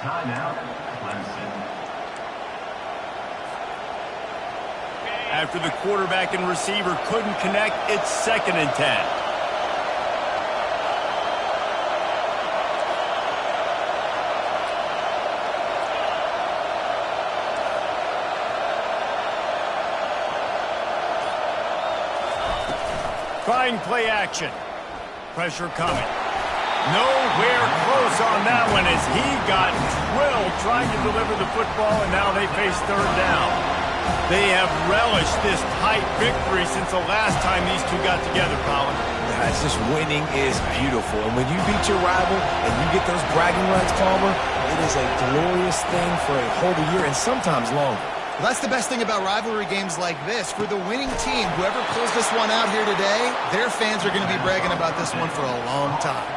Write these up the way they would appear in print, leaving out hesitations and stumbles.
Timeout, Clemson. After the quarterback and receiver couldn't connect, it's 2nd and 10. Trying play action. Pressure coming. Nowhere close on that one as he got drilled trying to deliver the football, and now they face 3rd down. They have relished this tight victory since the last time these two got together, Colin. It's just winning is beautiful. And when you beat your rival and you get those bragging rights, Palmer, it is a glorious thing for a whole year and sometimes longer. Well, that's the best thing about rivalry games like this. For the winning team, whoever pulls this one out here today, their fans are going to be bragging about this one for a long time.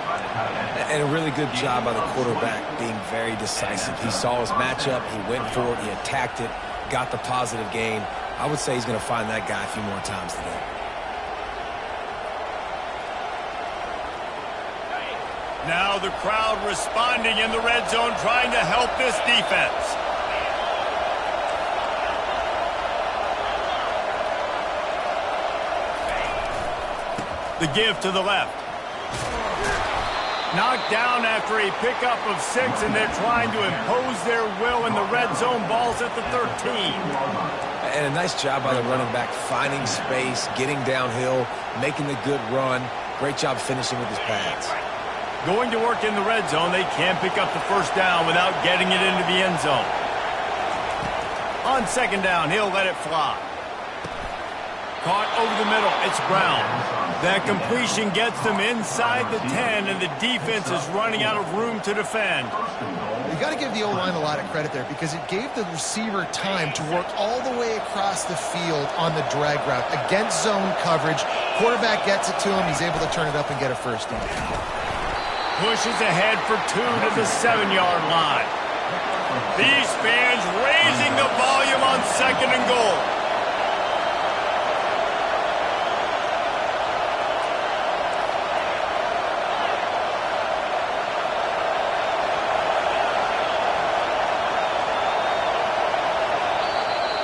And a really good job by the quarterback being very decisive. He saw his matchup, he went for it, he attacked it, got the positive gain. I would say he's going to find that guy a few more times today. Now the crowd responding in the red zone, trying to help this defense. The give to the left. Knocked down after a pickup of 6, and they're trying to impose their will in the red zone. Ball's at the 13. And a nice job by the running back, finding space, getting downhill, making the good run. Great job finishing with his pads. Going to work in the red zone, they can't pick up the 1st down without getting it into the end zone. On 2nd down, he'll let it fly. Caught over the middle, it's Brown. That completion gets them inside the 10, and the defense is running out of room to defend. You got to give the O-line a lot of credit there because it gave the receiver time to work all the way across the field on the drag route against zone coverage. Quarterback gets it to him. He's able to turn it up and get a 1st down. Pushes ahead for 2 to the 7-yard line. These fans raising the volume on 2nd and goal.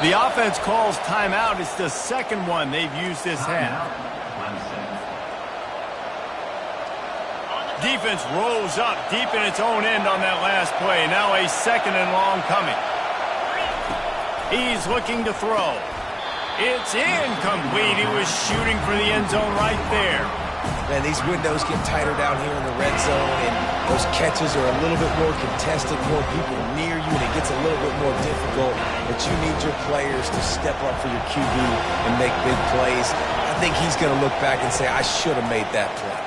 The offense calls timeout. It's the 2nd one they've used this half. Defense rose up deep in its own end on that last play. Now a 2nd and long coming. He's looking to throw. It's incomplete. He was shooting for the end zone right there. Man, these windows get tighter down here in the red zone, and those catches are a little bit more contested, more people near you, and it gets a little bit more difficult. But you need your players to step up for your QB and make big plays. I think he's going to look back and say, I should have made that play.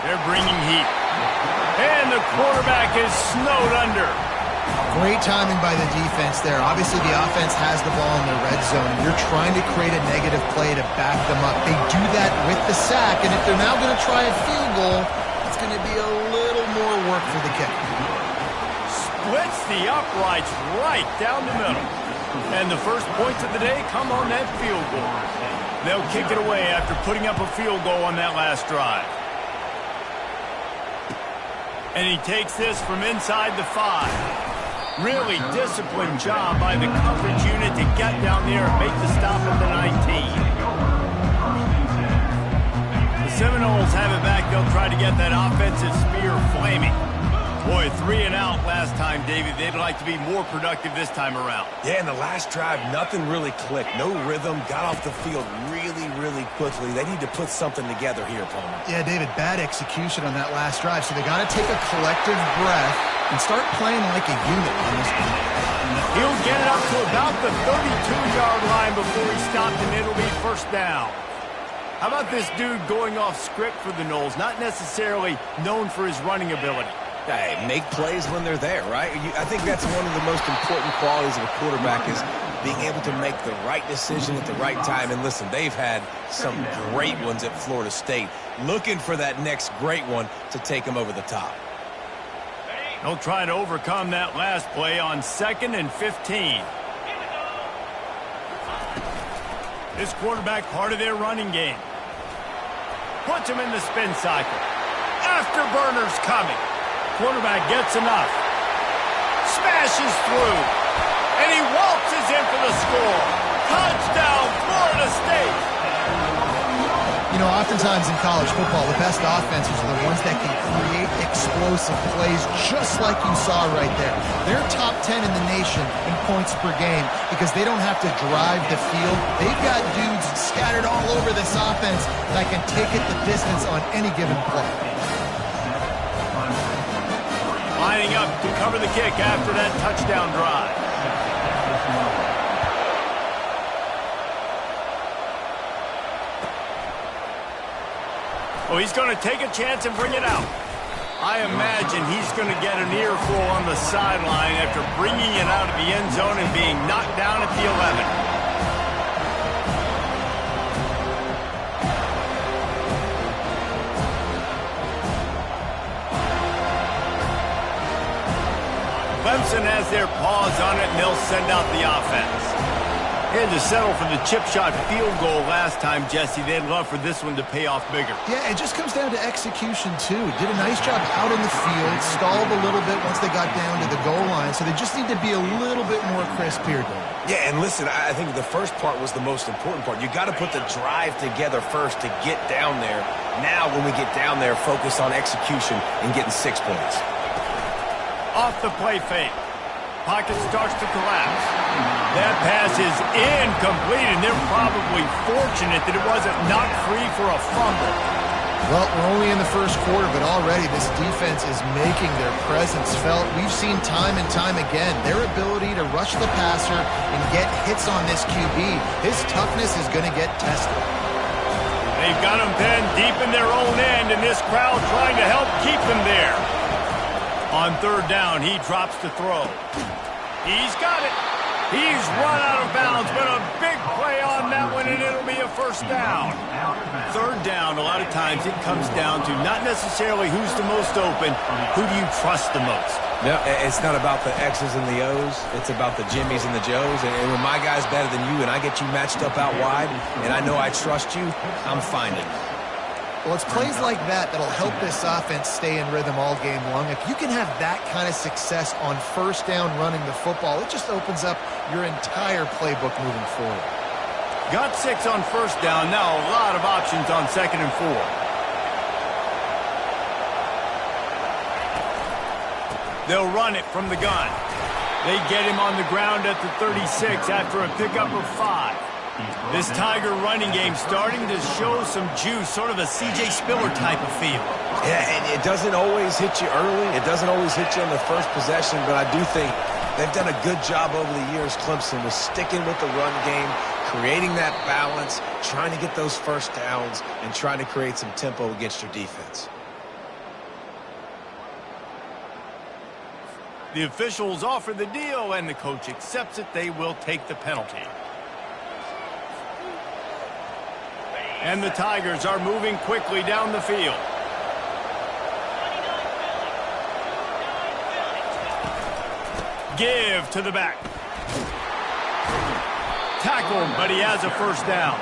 They're bringing heat. And the quarterback is snowed under. Great timing by the defense there. Obviously, the offense has the ball in the red zone, and you're trying to create a negative play to back them up. They do that with the sack, and if they're now going to try a field goal, it's going to be a little more work for the kicker. Splits the uprights right down the middle. And the first points of the day come on that field goal. They'll kick it away after putting up a field goal on that last drive. And he takes this from inside the 5. Really disciplined job by the coverage unit to get down there and make the stop at the 19. The Seminoles have it back. They'll try to get that offensive spear flaming. Boy, 3 and out last time, David. They'd like to be more productive this time around. Yeah, in the last drive, nothing really clicked. No rhythm, got off the field really quickly. They need to put something together here, Palmer. Yeah, David, bad execution on that last drive, so they got to take a collective breath and start playing like a unit on this one. He'll get it up to about the 32-yard line before he stopped, and it'll be 1st down. How about this dude going off script for the Noles? Not necessarily known for his running ability. Hey, make plays when they're there, right? I think that's one of the most important qualities of a quarterback is being able to make the right decision at the right time. And listen, they've had some great ones at Florida State. Looking for that next great one to take them over the top. They'll try to overcome that last play on 2nd and 15. This quarterback part of their running game. Puts him in the spin cycle. Afterburners coming. Quarterback gets enough. Smashes through. And he waltzes in for the score. Touchdown, Florida State. You know, oftentimes in college football, the best offenses are the ones that can create explosive plays just like you saw right there. They're top 10 in the nation in points per game because they don't have to drive the field. They've got dudes scattered all over this offense that can take it the distance on any given play. Lining up to cover the kick after that touchdown drive. Oh, he's going to take a chance and bring it out. I imagine he's going to get an earful on the sideline after bringing it out of the end zone and being knocked down at the 11. Clemson has their paws on it, and they'll send out the offense. They had to settle for the chip shot field goal last time, Jesse. They'd love for this one to pay off bigger. Yeah, it just comes down to execution, too. Did a nice job out in the field, stalled a little bit once they got down to the goal line, so they just need to be a little bit more crisp here, Dave. Yeah, and listen, I think the first part was the most important part. You got to put the drive together first to get down there. Now, when we get down there, focus on execution and getting 6 points. Off the play fake. Pocket starts to collapse. That pass is incomplete, and they're probably fortunate that it wasn't knocked free for a fumble. Well, we're only in the first quarter, but already this defense is making their presence felt. We've seen time and time again their ability to rush the passer and get hits on this QB. His toughness is going to get tested. They've got him pinned deep in their own end, and this crowd trying to help keep them there. On third down, he drops to throw. He's got it. He's run out of bounds, but a big play on that one, and it'll be a first down. Third down, a lot of times it comes down to not necessarily who's the most open, who do you trust the most? No, it's not about the X's and the O's. It's about the Jimmys and the Joes. And when my guy's better than you and I get you matched up out wide, and I know I trust you, I'm finding it. Well, it's plays like that that'll help this offense stay in rhythm all game long. If you can have that kind of success on first down running the football, it just opens up your entire playbook moving forward. Got 6 on first down. Now a lot of options on 2nd and 4. They'll run it from the gun. They get him on the ground at the 36 after a pickup of 5. This Tiger running game starting to show some juice, sort of a C.J. Spiller type of feel. Yeah, and it doesn't always hit you early. It doesn't always hit you on the first possession, but I do think they've done a good job over the years, Clemson, with sticking with the run game, creating that balance, trying to get those first downs, and trying to create some tempo against your defense. The officials offer the deal, and the coach accepts it. They will take the penalty. And the Tigers are moving quickly down the field. Give to the back. Tackled, but he has a first down.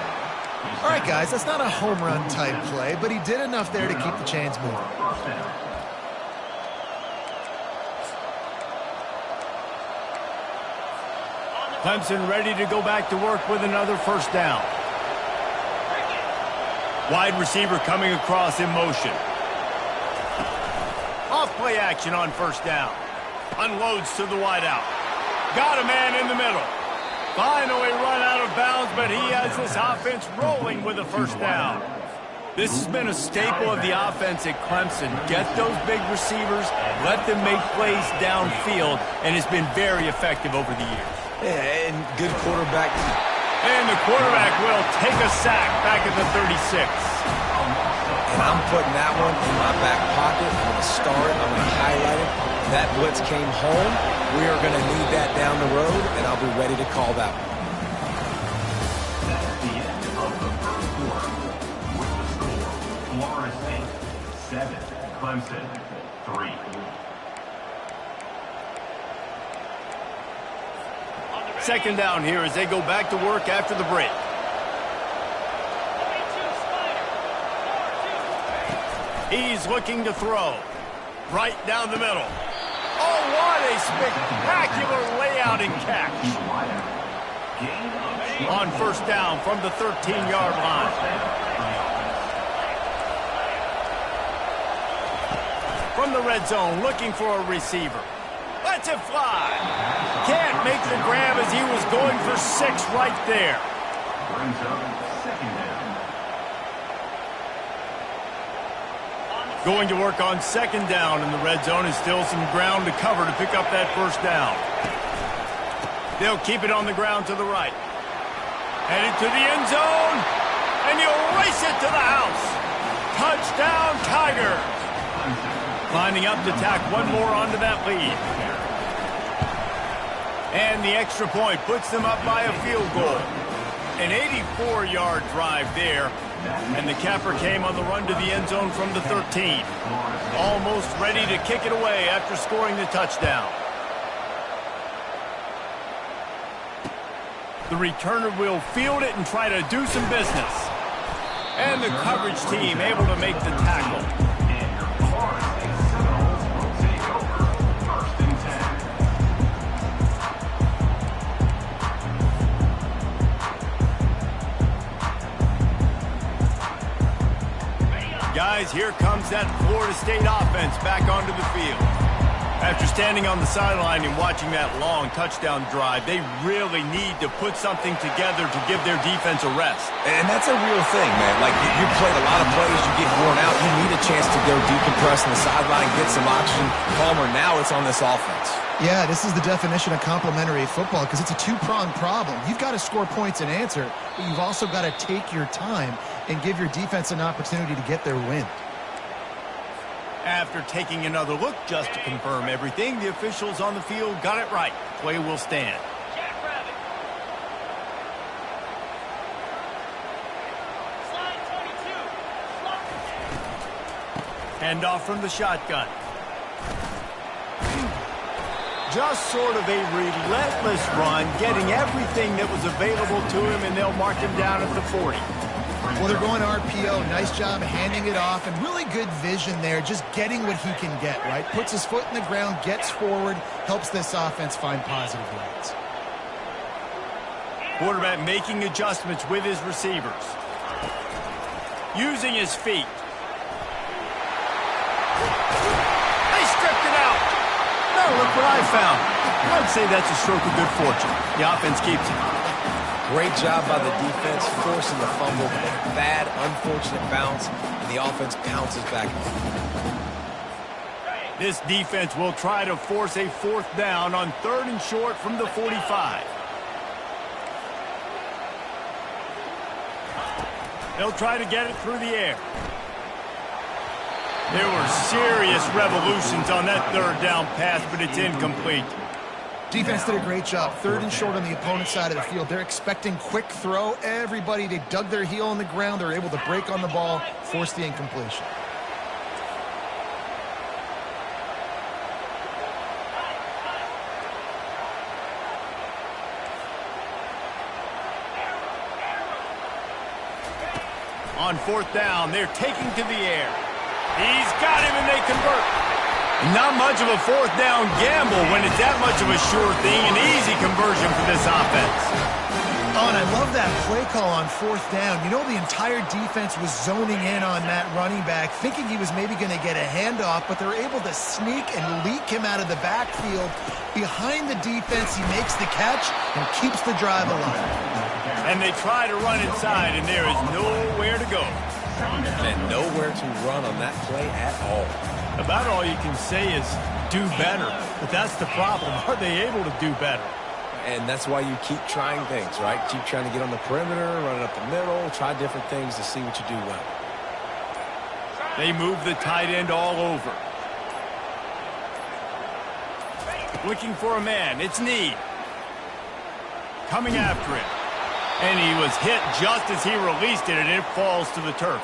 All right, guys, that's not a home run type play, but he did enough there to keep the chains moving. Clemson ready to go back to work with another first down. Wide receiver coming across in motion. Off play action on first down. Unloads to the wideout. Got a man in the middle. Finally run out of bounds, but he has this offense rolling with a first down. This has been a staple of the offense at Clemson. Get those big receivers, let them make plays downfield, and it's been very effective over the years. Yeah, and good quarterback. And the quarterback will take a sack back at the 36. And I'm putting that one in my back pocket. I'm going to start it. I'm going to highlight it. That blitz came home. We are going to need that down the road, and I'll be ready to call that one. That's the end of the first quarter. With the score, Florida State 7, Clemson 3. Second down here as they go back to work after the break. He's looking to throw. Right down the middle. Oh, what a spectacular layout and catch. On first down from the 13-yard line. From the red zone, looking for a receiver. Lets it fly. Can't make the grab as he was going for 6 right there. Brings up second down. Going to work on second down in the red zone, and still some ground to cover to pick up that first down. They'll keep it on the ground to the right. Headed to the end zone, and he'll race it to the house. Touchdown, Tigers. Lining up to tack one more onto that lead. And the extra point puts them up by a field goal. An 84-yard drive there. And the capper came on the run to the end zone from the 13. Almost ready to kick it away after scoring the touchdown. The returner will field it and try to do some business. And the coverage team able to make the tackle. Guys, here comes that Florida State offense back onto the field. After standing on the sideline and watching that long touchdown drive, they really need to put something together to give their defense a rest. And that's a real thing, man. Like, you played a lot of plays, you get worn out, you need a chance to go decompress on the sideline, get some oxygen. Palmer, now it's on this offense. Yeah, this is the definition of complementary football because it's a two-pronged problem. You've got to score points and answer, but you've also got to take your time and give your defense an opportunity to get their win. After taking another look just to confirm everything, the officials on the field got it right. Play will stand. Handoff from the shotgun. Just sort of a relentless run, getting everything that was available to him, and they'll mark him down at the 40. Well, they're going RPO. Nice job handing it off, and really good vision there, just getting what he can get, right? Puts his foot in the ground, gets forward, helps this offense find positive yards. Quarterback making adjustments with his receivers. Using his feet. They stripped it out. Now look what I found. I'd say that's a stroke of good fortune. The offense keeps it. Great job by the defense, forcing the fumble. Bad, unfortunate bounce, and the offense pounces back. This defense will try to force a fourth down on 3rd and short from the 45. They'll try to get it through the air. There were serious revolutions on that 3rd down pass, but it's incomplete. Defense did a great job. 3rd and short on the opponent's side of the field. They're expecting quick throw. Everybody, they dug their heel on the ground. They're able to break on the ball, force the incompletion. On 4th down, they're taking to the air. He's got him, and they convert. Not much of a 4th down gamble when it's that much of a sure thing. An easy conversion for this offense. Oh, and I love that play call on 4th down. You know, the entire defense was zoning in on that running back, thinking he was maybe going to get a handoff, but they're able to sneak and leak him out of the backfield. Behind the defense, he makes the catch and keeps the drive alive. And they try to run inside, and there is nowhere to go. And nowhere to run on that play at all. About all you can say is do better. But that's the problem. Are they able to do better? And that's why you keep trying things, right? Keep trying to get on the perimeter, run it up the middle, try different things to see what you do well. They move the tight end all over. Looking for a man. It's Need. Coming after it. And he was hit just as he released it, and it falls to the turf.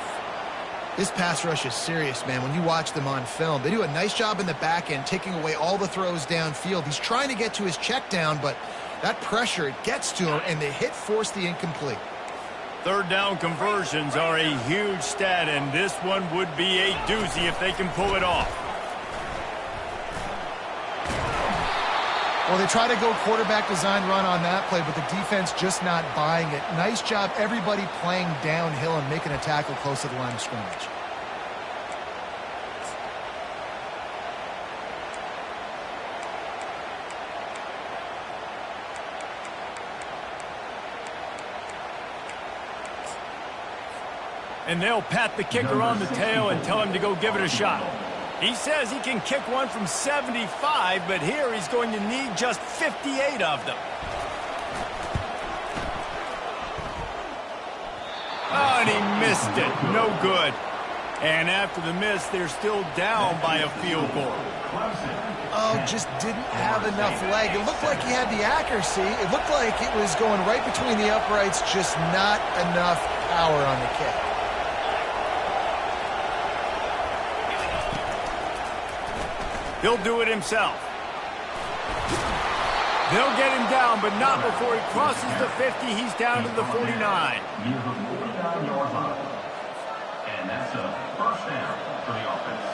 This pass rush is serious, man. When you watch them on film, they do a nice job in the back end, taking away all the throws downfield. He's trying to get to his check down, but that pressure, it gets to him, and the hit forced the incomplete. 3rd down conversions are a huge stat, and this one would be a doozy if they can pull it off. Well, they try to go quarterback design run on that play, but the defense just not buying it. Nice job, everybody playing downhill and making a tackle close to the line of scrimmage. And they'll pat the kicker on the tail and tell him to go give it a shot. He says he can kick one from 75, but here he's going to need just 58 of them. Oh, and he missed it. No good. And after the miss, they're still down by a field goal. Oh, just didn't have enough leg. It looked like he had the accuracy. It looked like it was going right between the uprights, just not enough power on the kick. He'll do it himself. They'll get him down, but not before he crosses the 50. He's down to the 49. Near the 49-yard line. And that's a first down for the offense.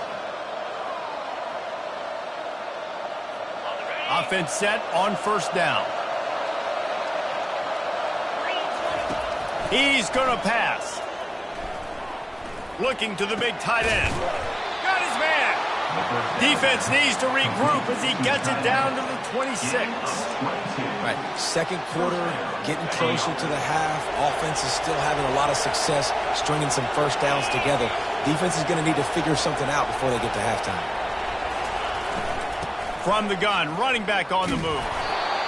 Offense set on first down. He's going to pass. Looking to the big tight end. Got his man. Defense needs to regroup as he gets it down to the 26. Right, second quarter, getting closer to the half. Offense is still having a lot of success stringing some first downs together. Defense is going to need to figure something out before they get to halftime. From the gun, running back on the move.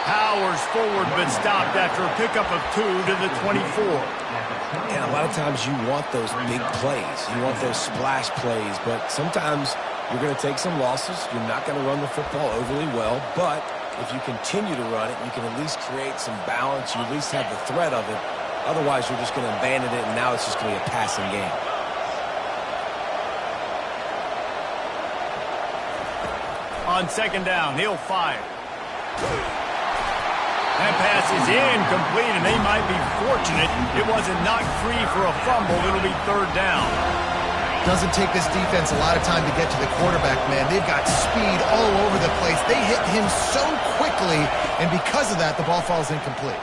Powers forward, but stopped after a pickup of 2 to the 24. And a lot of times you want those big plays. You want those splash plays, but sometimes you're going to take some losses. You're not going to run the football overly well, but if you continue to run it, you can at least create some balance. You at least have the threat of it. Otherwise, you're just going to abandon it, and now it's just going to be a passing game. On second down, he'll fire. That pass is incomplete, and they might be fortunate it wasn't knocked free for a fumble. It'll be third down. Doesn't take this defense a lot of time to get to the quarterback, man. They've got speed all over the place. They hit him so quickly, and because of that, the ball falls incomplete.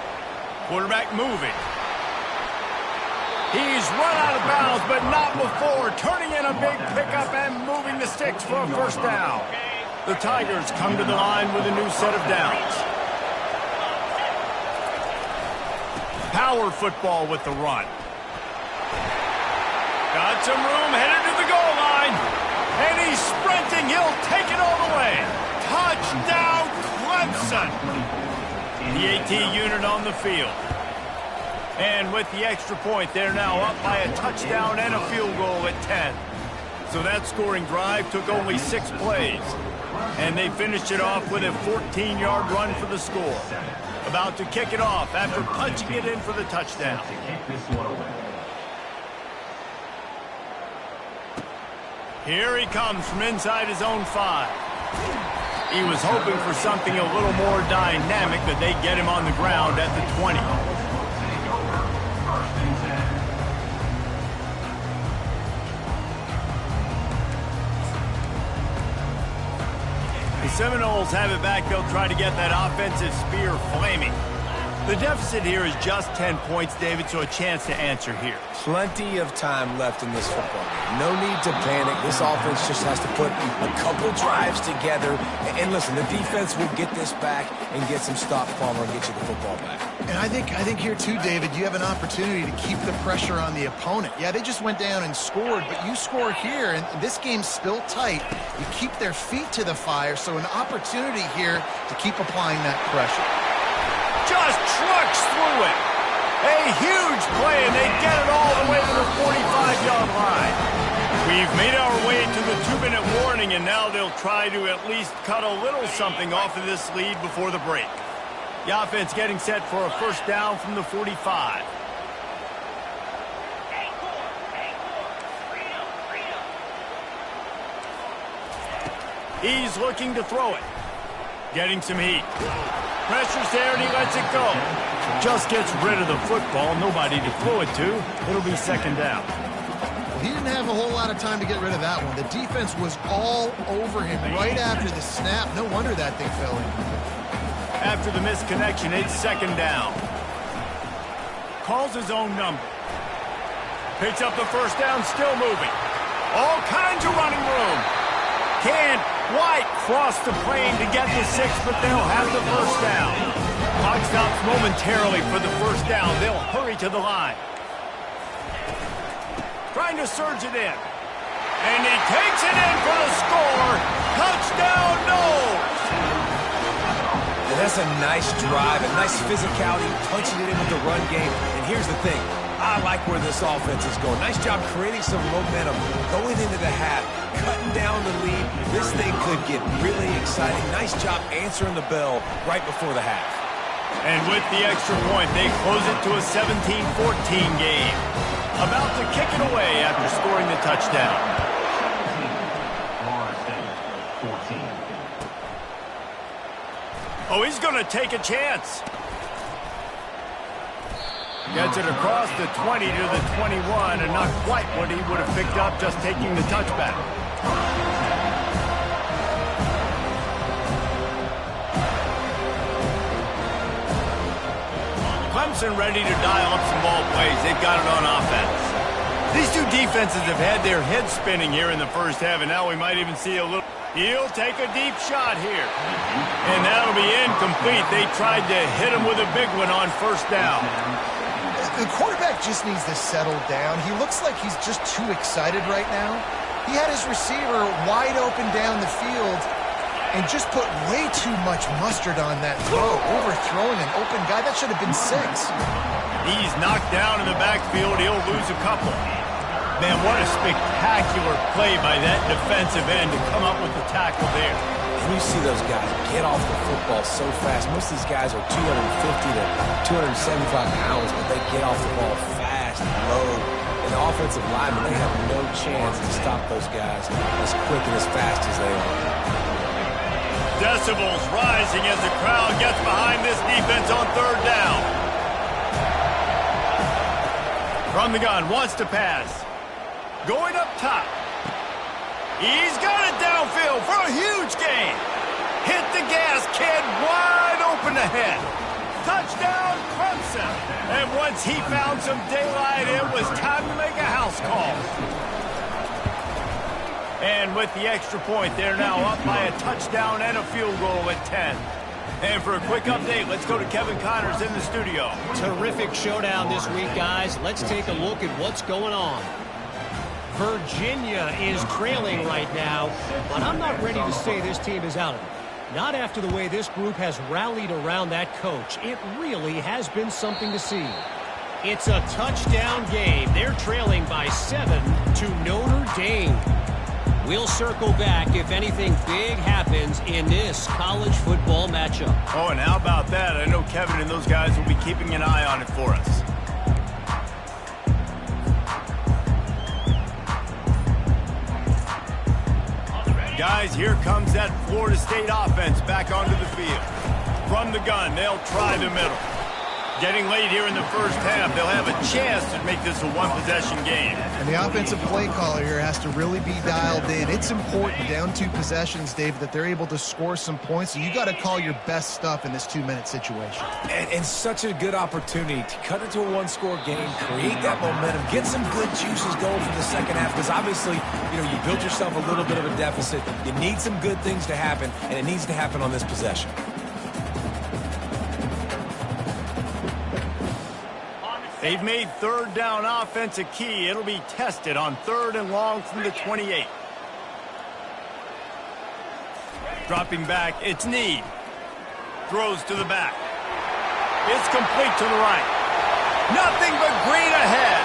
Quarterback moving. He's run out of bounds, but not before. Turning in a big pickup and moving the sticks for a first down. The Tigers come to the line with a new set of downs. Power football with the run. Got some room, headed to the goal line. And he's sprinting. He'll take it all the way. Touchdown, Clemson. The AT unit on the field. And with the extra point, they're now up by a touchdown and a field goal at 10. So that scoring drive took only 6 plays. And they finished it off with a 14-yard run for the score. About to kick it off after punching it in for the touchdown. Here he comes from inside his own 5. He was hoping for something a little more dynamic, but they get him on the ground at the 20. The Seminoles have it back. They'll try to get that offensive spear flaming. The deficit here is just 10 points, David, so a chance to answer here. Plenty of time left in this football game. No need to panic. This offense just has to put a couple drives together. And listen, the defense will get this back and get some stops, Palmer, and get you the football back. And I think here, too, David, you have an opportunity to keep the pressure on the opponent. Yeah, they just went down and scored, but you score here, and this game's still tight. You keep their feet to the fire, so an opportunity here to keep applying that pressure. Just trucks through it. A huge play, and they get it all the way to the 45-yard line. We've made our way to the 2-minute warning, and now they'll try to at least cut a little something off of this lead before the break. The offense getting set for a first down from the 45. He's looking to throw it. Getting some heat. Pressure's there, and he lets it go. Just gets rid of the football. Nobody to throw it to. It'll be second down. Well, he didn't have a whole lot of time to get rid of that one. The defense was all over him right after the snap. No wonder that thing fell in. after the misconnection, it's second down. Calls his own number. Picks up the first down, still moving. All kinds of running room. Can White cross the plane to get the 6, but they'll have the first down. Clock stops momentarily for the first down. They'll hurry to the line. Trying to surge it in. And he takes it in for the score. Touchdown, Knowles. And that's a nice drive, a nice physicality, punching it in with the run game. And here's the thing. I like where this offense is going. Nice job creating some momentum, going into the half, cutting down the lead. This thing could get really exciting. Nice job answering the bell right before the half. And with the extra point, they close it to a 17-14 game. About to kick it away after scoring the touchdown. 14. Oh, he's going to take a chance. Gets it across the 20 to the 21, and not quite what he would have picked up just taking the touchback. Clemson ready to dial up some ball plays. They've got it on offense. These two defenses have had their heads spinning here in the first half, and now we might even see a little. He'll take a deep shot here. And that'll be incomplete. They tried to hit him with a big one on first down. The quarterback just needs to settle down. He looks like he's just too excited right now. He had his receiver wide open down the field and just put way too much mustard on that throw, overthrowing an open guy. That should have been 6. He's knocked down in the backfield. He'll lose a couple. Man, what a spectacular play by that defensive end to come up with the tackle there. And you see those guys get off the football so fast. Most of these guys are 250 to 275 pounds, but they get off the ball fast and low. And the offensive linemen, they have no chance to stop those guys as quick and as fast as they are. Decibels rising as the crowd gets behind this defense on third down. From the gun, wants to pass. Going up top. He's got it downfield for a huge gain. Hit the gas, kid, wide open ahead. Touchdown, Clemson. And once he found some daylight, it was time to make a house call. And with the extra point, they're now up by a touchdown and a field goal at 10. And for a quick update, let's go to Kevin Connors in the studio. Terrific showdown this week, guys. Let's take a look at what's going on. Virginia is trailing right now, but I'm not ready to say this team is out of it. Not after the way this group has rallied around that coach. It really has been something to see. It's a touchdown game. They're trailing by 7 to Notre Dame. We'll circle back if anything big happens in this college football matchup. Oh, and how about that? I know Kevin and those guys will be keeping an eye on it for us. Guys, here comes that Florida State offense back onto the field. From the gun, they'll try the middle. Getting late here in the first half, they'll have a chance to make this a one-possession game. And the offensive play caller here has to really be dialed in. It's important, down 2 possessions, Dave, that they're able to score some points. So you got to call your best stuff in this 2-minute situation. And such a good opportunity to cut it to a one-score game, create that momentum, get some good juices going for the second half. Because obviously, you built yourself a little bit of a deficit. You need some good things to happen, and it needs to happen on this possession. They've made third down offense a key. It'll be tested on 3rd and long from the 28. Dropping back, it's Need. Throws to the back. It's complete to the right. Nothing but green ahead.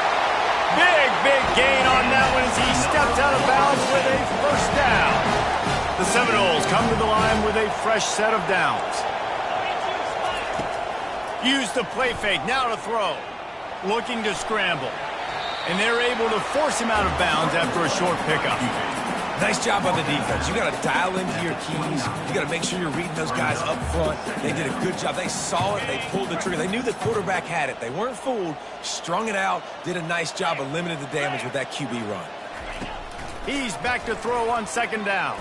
Big gain on that one as he steps out of bounds with a first down. The Seminoles come to the line with a fresh set of downs. Use the play fake, now to throw. Looking to scramble. And they're able to force him out of bounds after a short pickup. Nice job by the defense. You got to dial into your keys. You got to make sure you're reading those guys up front. They did a good job. They saw it. They pulled the trigger. They knew the quarterback had it. They weren't fooled. Strung it out. Did a nice job of limiting the damage with that QB run. He's back to throw on 2nd down.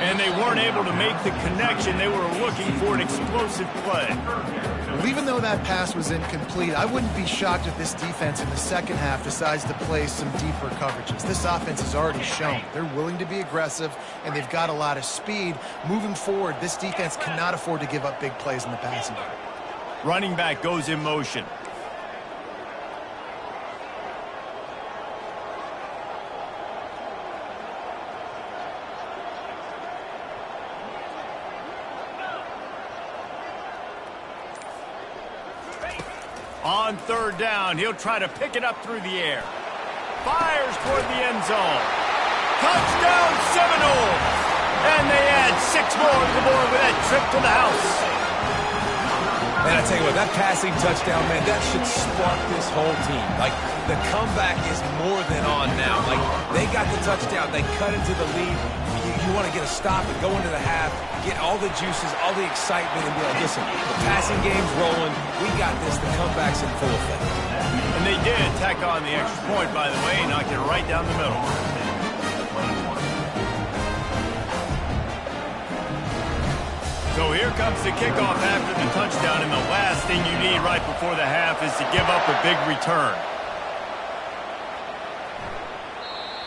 And they weren't able to make the connection. They were looking for an explosive play. Well, even though that pass was incomplete, I wouldn't be shocked if this defense in the second half decides to play some deeper coverages. This offense has already shown they're willing to be aggressive, and they've got a lot of speed. Moving forward, this defense cannot afford to give up big plays in the passing game. Running back goes in motion. On third down, he'll try to pick it up through the air. Fires toward the end zone. Touchdown Seminoles! And they add 6 more to the board with that trip to the house. Man, I tell you what, that passing touchdown, man, that should spark this whole team. Like, the comeback is more than on now. Like, they got the touchdown. They cut into the lead. You want to get a stop and go into the half, get all the juices, all the excitement, and be like, listen, the passing game's rolling. We got this. The comeback's in full effect. And they did tack on the extra point, by the way, knocked it right down the middle. So here comes the kickoff after the touchdown, and the last thing you need right before the half is to give up a big return.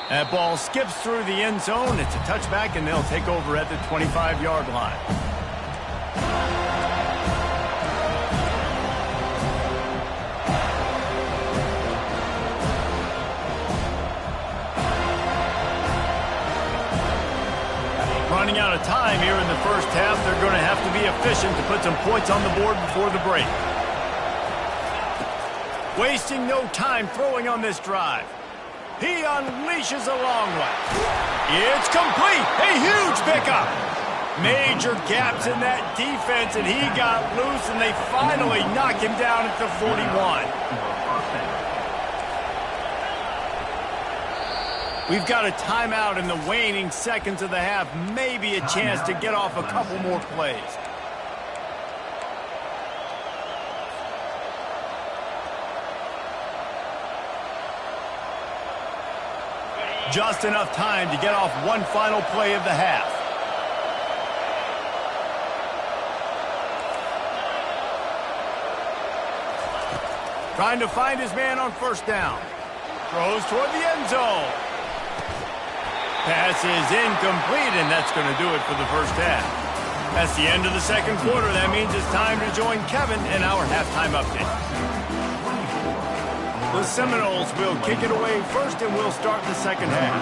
That ball skips through the end zone. It's a touchback, and they'll take over at the 25-yard line. Running out of time here in the first half. They're going to have to be efficient to put some points on the board before the break. Wasting no time throwing on this drive. He unleashes a long one. It's complete. A huge pickup. Major gaps in that defense, and he got loose, and they finally knock him down at the 41. We've got a timeout in the waning seconds of the half. Maybe a chance to get off a couple more plays. Just enough time to get off one final play of the half. Trying to find his man on first down. Throws toward the end zone. Pass is incomplete, and that's going to do it for the first half. That's the end of the second quarter. That means it's time to join Kevin in our halftime update. The Seminoles will kick it away first, and we'll start the second half.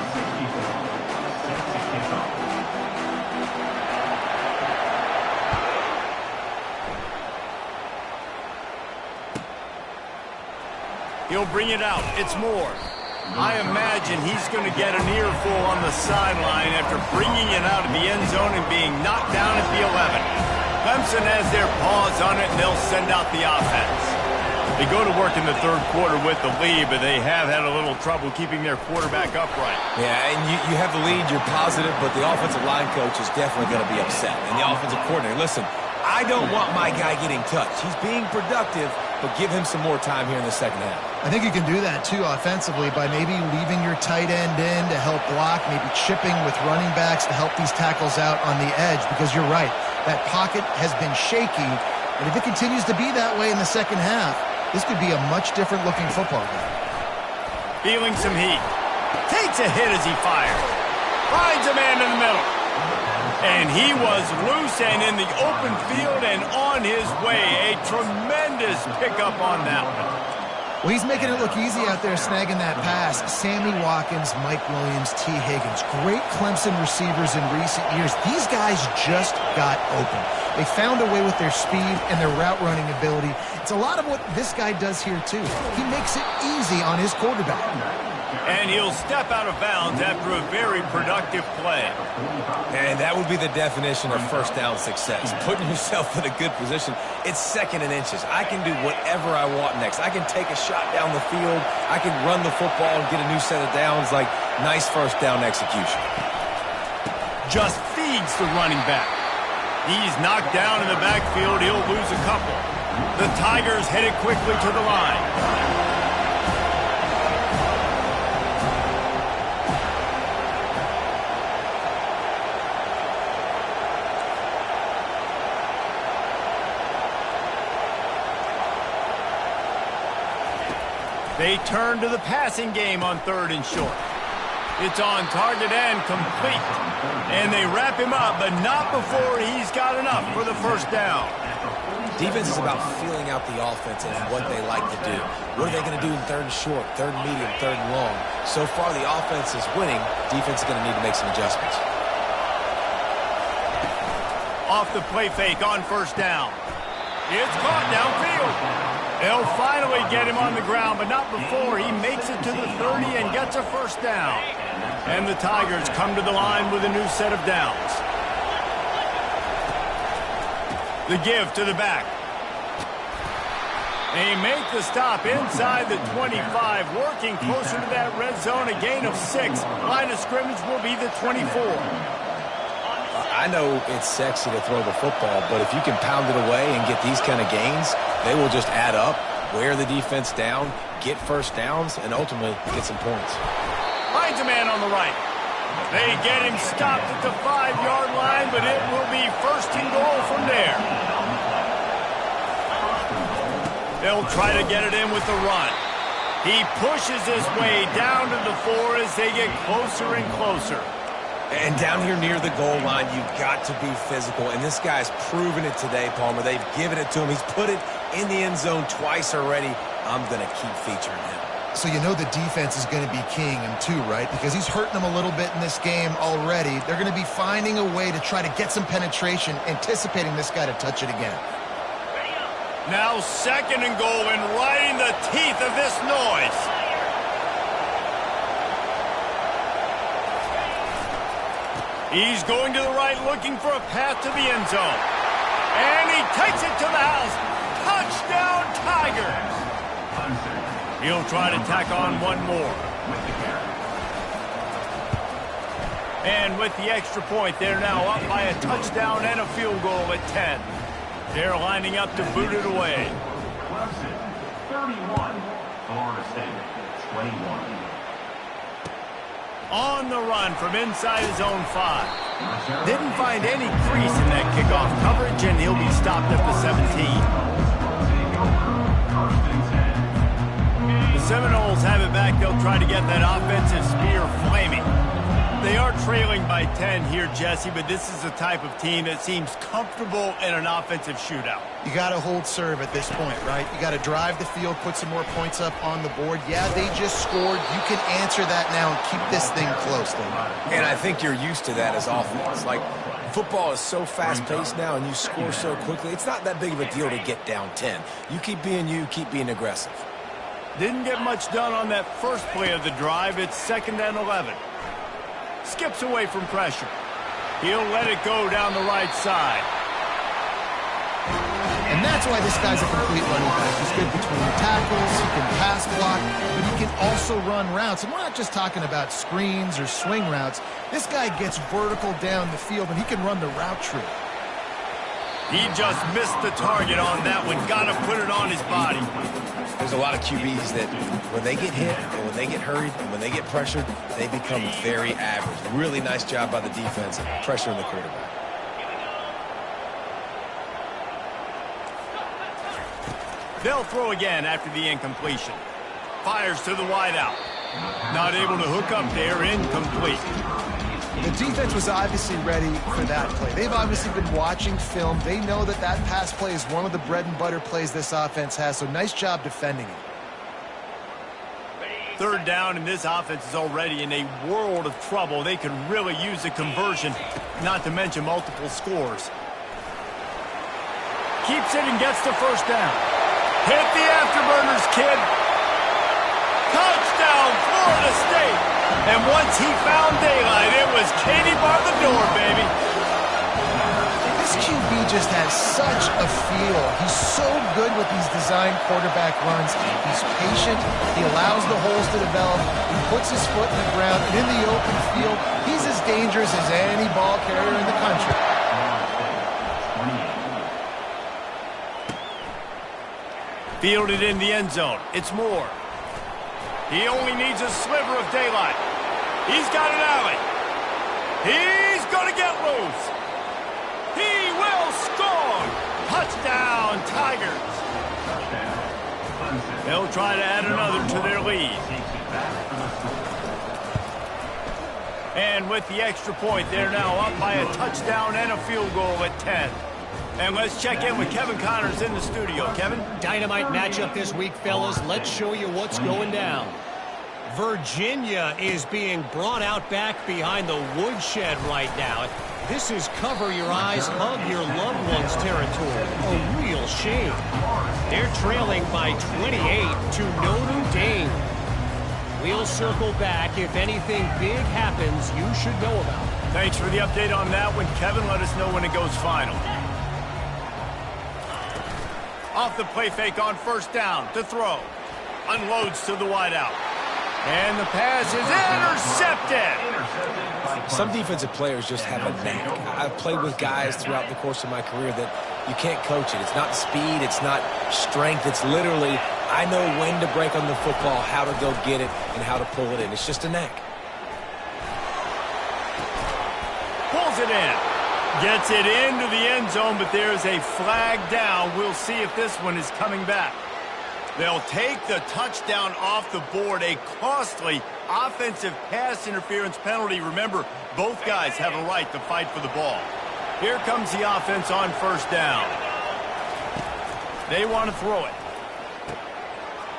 He'll bring it out. It's Moore. I imagine he's going to get an earful on the sideline after bringing it out of the end zone and being knocked down at the 11. Clemson has their paws on it, and they'll send out the offense. They go to work in the third quarter with the lead, but they have had a little trouble keeping their quarterback upright. Yeah, and you have the lead, you're positive, but the offensive line coach is definitely going to be upset. And the offensive coordinator, listen, I don't want my guy getting touched. He's being productive, but give him some more time here in the second half. I think you can do that, too, offensively, by maybe leaving your tight end in to help block, maybe chipping with running backs to help these tackles out on the edge, because you're right, that pocket has been shaky, and if it continues to be that way in the second half, this could be a much different-looking football game. Feeling some heat. Takes a hit as he fires. Finds a man in the middle. And he was loose and in the open field and on his way. A tremendous pickup on that one. Well, he's making it look easy out there snagging that pass. Sammy Watkins, Mike Williams, T. Higgins. Great Clemson receivers in recent years. These guys just got open. They found a way with their speed and their route running ability. It's a lot of what this guy does here, too. He makes it easy on his quarterback. And he'll step out of bounds after a very productive play. And that would be the definition of first down success. Putting yourself in a good position. It's second and inches. I can do whatever I want next. I can take a shot down the field. I can run the football and get a new set of downs. Like, nice first down execution. Just feeds the running back. He's knocked down in the backfield. He'll lose a couple. The Tigers headed quickly to the line. They turn to the passing game on 3rd and short. It's on target and complete. And they wrap him up, but not before he's got enough for the first down. Defense is about feeling out the offense and what they like to do. What are they going to do in 3rd and short, 3rd and medium, 3rd and long? So far, the offense is winning. Defense is going to need to make some adjustments. Off the play fake on 1st down. It's caught downfield. They'll finally get him on the ground, but not before he makes it to the 30 and gets a 1st down. And the Tigers come to the line with a new set of downs. The give to the back. They make the stop inside the 25, working closer to that red zone, a gain of 6. Line of scrimmage will be the 24. I know it's sexy to throw the football, but if you can pound it away and get these kind of gains, they will just add up, wear the defense down, get 1st downs, and ultimately get some points. Finds a man on the right. They get him stopped at the 5-yard line, but it will be 1st and goal from there. They'll try to get it in with the run. He pushes his way down to the 4 as they get closer and closer. And down here near the goal line, you've got to be physical. And this guy's proven it today, Palmer. They've given it to him. He's put it in the end zone twice already. I'm going to keep featuring him. So you know the defense is going to be keying him too, right? Because he's hurting them a little bit in this game already. They're going to be finding a way to try to get some penetration, anticipating this guy to touch it again. Now 2nd and goal, and right in the teeth of this noise. He's going to the right, looking for a path to the end zone. And he takes it to the house. Touchdown, Tigers! He'll try to tack on one more. And with the extra point, they're now up by a touchdown and a field goal at 10. They're lining up to boot it away. Clemson, 31. Florida State, 21. On the run from inside his own 5. Didn't find any crease in that kickoff coverage, and he'll be stopped at the 17. The Seminoles have it back. They'll try to get that offensive spear flaming. They are trailing by 10 here, Jesse, but this is the type of team that seems comfortable in an offensive shootout. You got to hold serve at this point, right? You got to drive the field, put some more points up on the board. Yeah, they just scored. You can answer that now and keep this thing close, though. And I think you're used to that as offense. Like, football is so fast-paced now and you score so quickly, it's not that big of a deal to get down 10. You, keep being aggressive. Didn't get much done on that first play of the drive. It's 2nd and 11. Skips away from pressure. He'll let it go down the right side. And that's why this guy's a complete running back. He's good between the tackles, he can pass block, but he can also run routes. And we're not just talking about screens or swing routes. This guy gets vertical down the field, and he can run the route tree. He just missed the target on that one. Got to put it on his body. There's a lot of QBs that when they get hit and when they get hurried and when they get pressured, they become very average. Really nice job by the defense pressuring the quarterback. They'll throw again after the incompletion. Fires to the wideout. Not able to hook up there, incomplete. The defense was obviously ready for that play. They've obviously been watching film. They know that that pass play is one of the bread and butter plays this offense has, so nice job defending it. 3rd down, and this offense is already in a world of trouble. They could really use a conversion, not to mention multiple scores. Keeps it and gets the 1st down. Hit the afterburners, kid. Touchdown, Florida State. And once he found daylight, it was Katie bar the door, baby. This QB just has such a feel. He's so good with these design quarterback runs. He's patient. He allows the holes to develop. He puts his foot in the ground. And in the open field, he's as dangerous as any ball carrier in the country. Fielded in the end zone. It's Moore. He only needs a sliver of daylight. He's got an alley. He's going to get loose. He will score. Touchdown, Tigers. Clemson. They'll try to add another to their lead. Takes it back for the score. And with the extra point, they're now up by a touchdown and a field goal at 10. And let's check in with Kevin Connors in the studio. Kevin? Dynamite matchup this week, fellas. Let's show you what's going down. Virginia is being brought out back behind the woodshed right now. This is cover your eyes, hug your loved ones territory. A real shame. They're trailing by 28 to Notre Dame. We'll circle back. If anything big happens, you should know about it. Thanks for the update on that one, Kevin. Let us know when it goes final. Off the play fake on first down to throw. Unloads to the wideout. And the pass is intercepted. Some defensive players just have a knack. I've played with guys throughout the course of my career that you can't coach it. It's not speed. It's not strength. It's literally, I know when to break on the football, how to go get it, and how to pull it in. It's just a knack. Pulls it in. Gets it into the end zone, but there's a flag down. We'll see if this one is coming back. They'll take the touchdown off the board, a costly offensive pass interference penalty. Remember, both guys have a right to fight for the ball. Here comes the offense on first down. They want to throw it.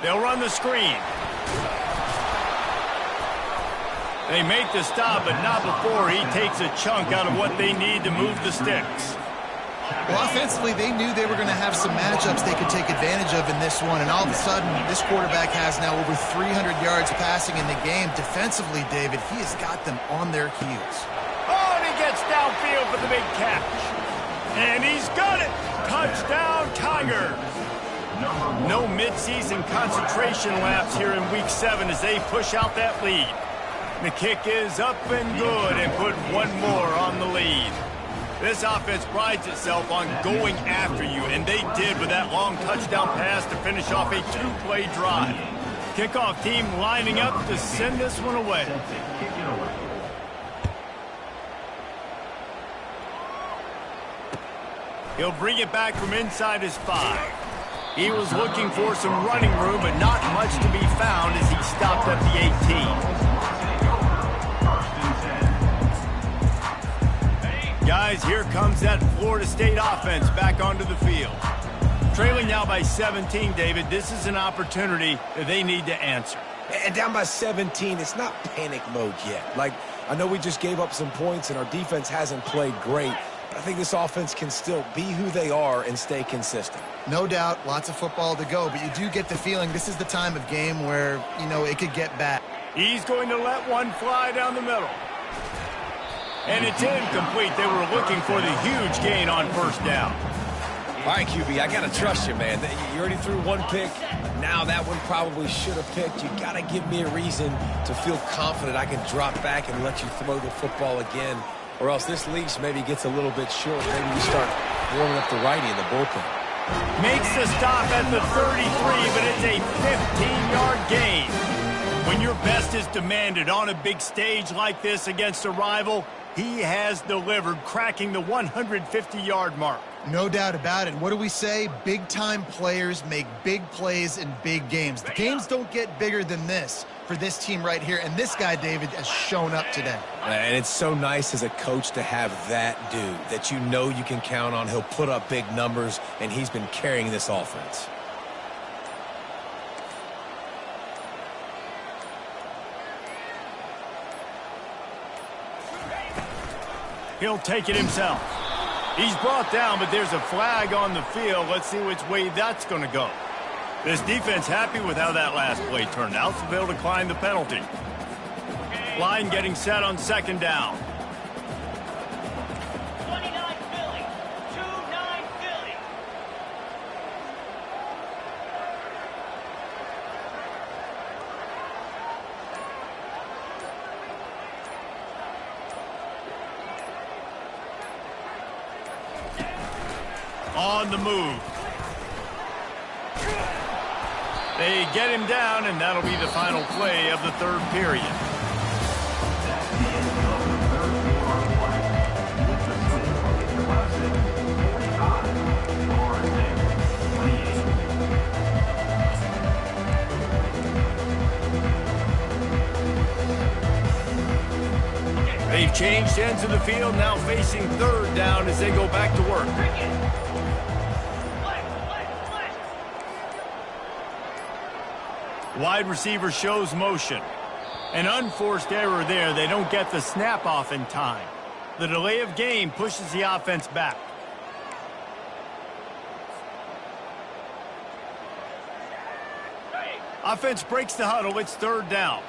They'll run the screen. They make the stop, but not before he takes a chunk out of what they need to move the sticks. Well, offensively, they knew they were going to have some matchups they could take advantage of in this one, and all of a sudden, this quarterback has now over 300 yards passing in the game. Defensively, David, he has got them on their heels. Oh, and he gets downfield for the big catch. And he's got it. Touchdown, Tigers. No midseason concentration laps here in Week 7 as they push out that lead. The kick is up and good and put one more on the lead. This offense prides itself on going after you, and they did with that long touchdown pass to finish off a two-play drive. Kickoff team lining up to send this one away. He'll bring it back from inside his 5. He was looking for some running room, but not much to be found as he stopped at the 18. Guys, here comes that Florida State offense back onto the field. Trailing now by 17, David. This is an opportunity that they need to answer. And down by 17, it's not panic mode yet. Like, I know we just gave up some points and our defense hasn't played great, but I think this offense can still be who they are and stay consistent. No doubt, lots of football to go, but you do get the feeling this is the time of game where, you know, it could get bad. He's going to let one fly down the middle. And it's incomplete. They were looking for the huge gain on first down. All right, QB, I got to trust you, man. You already threw one pick. Now that one probably should have picked. You got to give me a reason to feel confident I can drop back and let you throw the football again, or else this leash maybe gets a little bit short. Maybe you start warming up the righty in the bullpen. Makes the stop at the 33, but it's a 15-yard gain. When your best is demanded on a big stage like this against a rival, he has delivered, cracking the 150-yard mark. No doubt about it. What do we say? Big-time players make big plays in big games. The games don't get bigger than this for this team right here, and this guy, David, has shown up today. And it's so nice as a coach to have that dude that you know you can count on. He'll put up big numbers, and he's been carrying this offense. He'll take it himself. He's brought down, but there's a flag on the field. Let's see which way that's going to go. This defense happy with how that last play turned out, so they'll decline the penalty. Line getting set on second down. 29 Philly. 2-9 Philly. On the move. They get him down, and that'll be the final play of the third period. Changed ends of the field, now facing third down as they go back to work. Wide receiver shows motion. An unforced error there. They don't get the snap off in time. The delay of game pushes the offense back. Offense breaks the huddle. It's third down.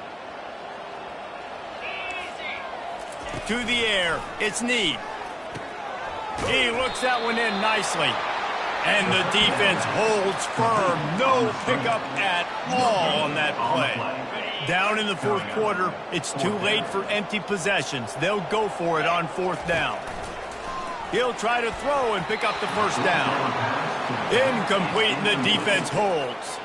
To the air. It's Need. He looks that one in nicely. And the defense holds firm. No pickup at all on that play. Down in the fourth quarter, it's too late for empty possessions. They'll go for it on fourth down. He'll try to throw and pick up the first down. Incomplete, and the defense holds.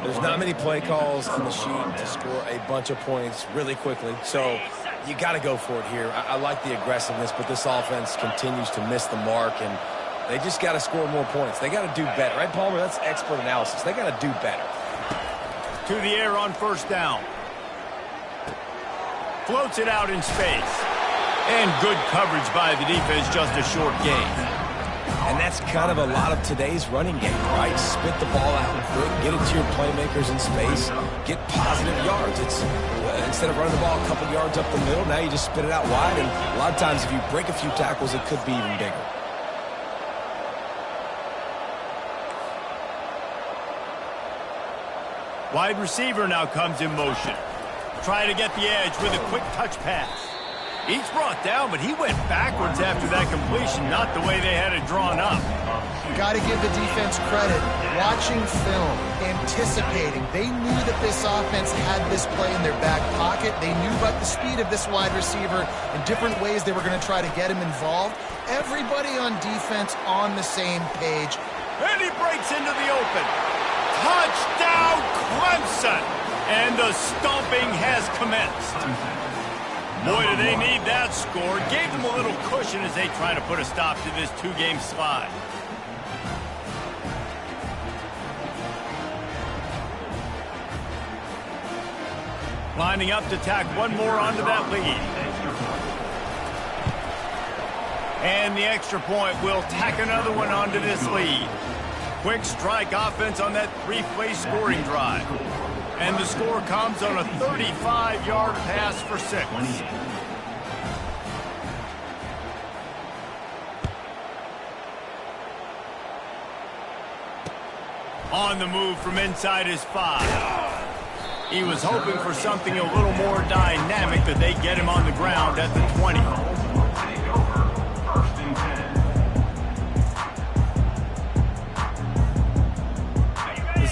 There's not many play calls on the sheet to score a bunch of points really quickly, so you got to go for it here. I like the aggressiveness, but this offense continues to miss the mark, and they just got to score more points. They got to do better. Right, Palmer? That's expert analysis. They got to do better. To the air on first down. Floats it out in space. And good coverage by the defense, just a short gain. And that's kind of a lot of today's running game, right? Spit the ball out quick, get it to your playmakers in space, get positive yards. It's instead of running the ball a couple yards up the middle, now you just spit it out wide. And a lot of times if you break a few tackles, it could be even bigger. Wide receiver now comes in motion. Trying to get the edge with a quick touch pass. He's brought down, but he went backwards after that completion, not the way they had it drawn up. Got to give the defense credit. Watching film, anticipating. They knew that this offense had this play in their back pocket. They knew about the speed of this wide receiver and different ways they were going to try to get him involved. Everybody on defense on the same page. And he breaks into the open. Touchdown, Clemson! And the stomping has commenced. Boy, do they need that score. Gave them a little cushion as they try to put a stop to this two-game slide. Lining up to tack one more onto that lead. And the extra point will tack another one onto this lead. Quick strike offense on that three-play scoring drive. And the score comes on a 35-yard pass for 6. On the move from inside his 5. He was hoping for something a little more dynamic, that they get him on the ground at the 20.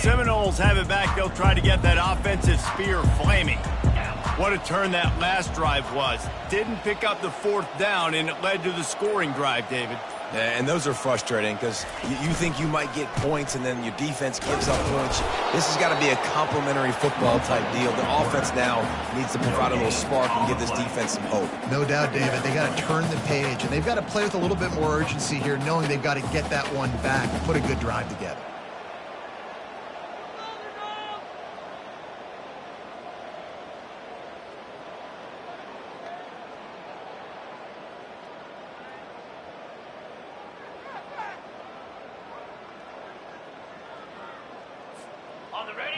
Seminoles have it back. They'll try to get that offensive spear flaming. What a turn that last drive was. Didn't pick up the fourth down, and it led to the scoring drive, David. Yeah, and those are frustrating because you think you might get points, and then your defense gives up points. This has got to be a complimentary football type deal. The offense now needs to provide a little spark and give this defense some hope. No doubt, David. They got to turn the page, and they've got to play with a little bit more urgency here, knowing they've got to get that one back and put a good drive together.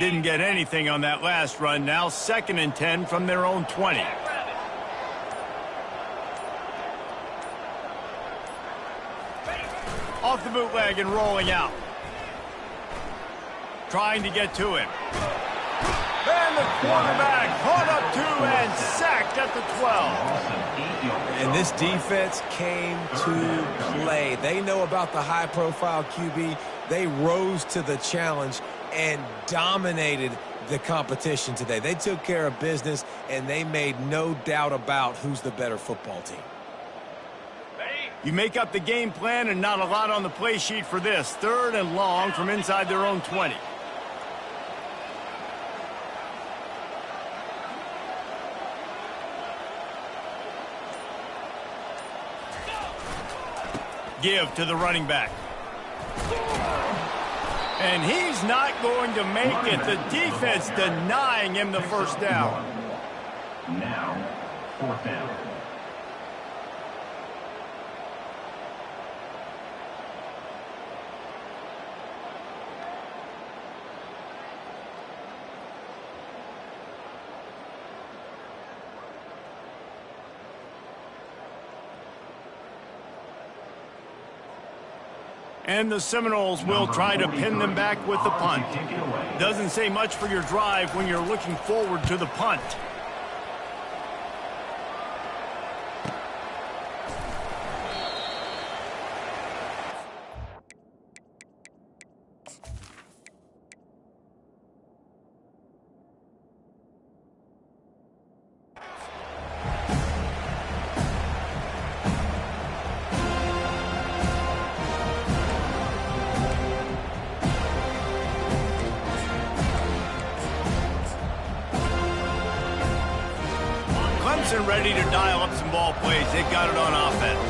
Didn't get anything on that last run. Now 2nd and 10 from their own 20. Off the bootleg and rolling out. Trying to get to him. And the quarterback caught up to and sacked at the 12. And this defense came to play. They know about the high-profile QB. They rose to the challenge and dominated the competition today. They took care of business, and they made no doubt about who's the better football team. You make up the game plan, and not a lot on the play sheet for this. 3rd and long from inside their own 20. Give to the running back. And he's not going to make it. The defense denying him the first down. Now, 4th down. And the Seminoles will try to pin them back with the punt. Doesn't say much for your drive when you're looking forward to the punt. Clemson ready to dial up some ball plays. They got it on offense.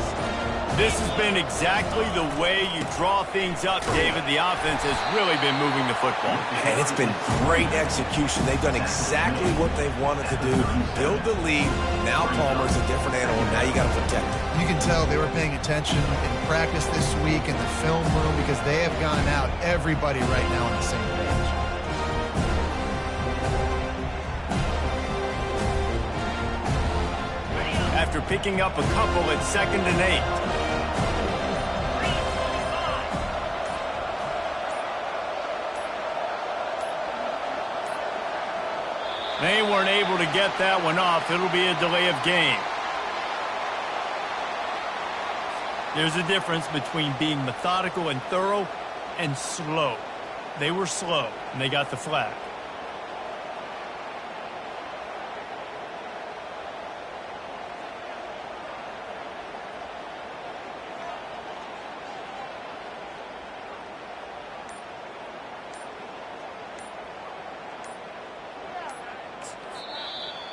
This has been exactly the way you draw things up, David. The offense has really been moving the football. And it's been great execution. They've done exactly what they've wanted to do. Build the lead. Now Palmer's a different animal. Now you got to protect it. You can tell they were paying attention in practice this week in the film room because they have gone out, everybody right now on the same page. After picking up a couple at 2nd and 8. They weren't able to get that one off. It'll be a delay of game. There's a difference between being methodical and thorough and slow. They were slow, and they got the flag.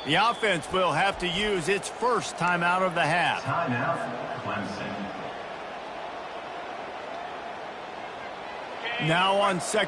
The offense will have to use its first timeout of the half. Timeout, Clemson. Now on second.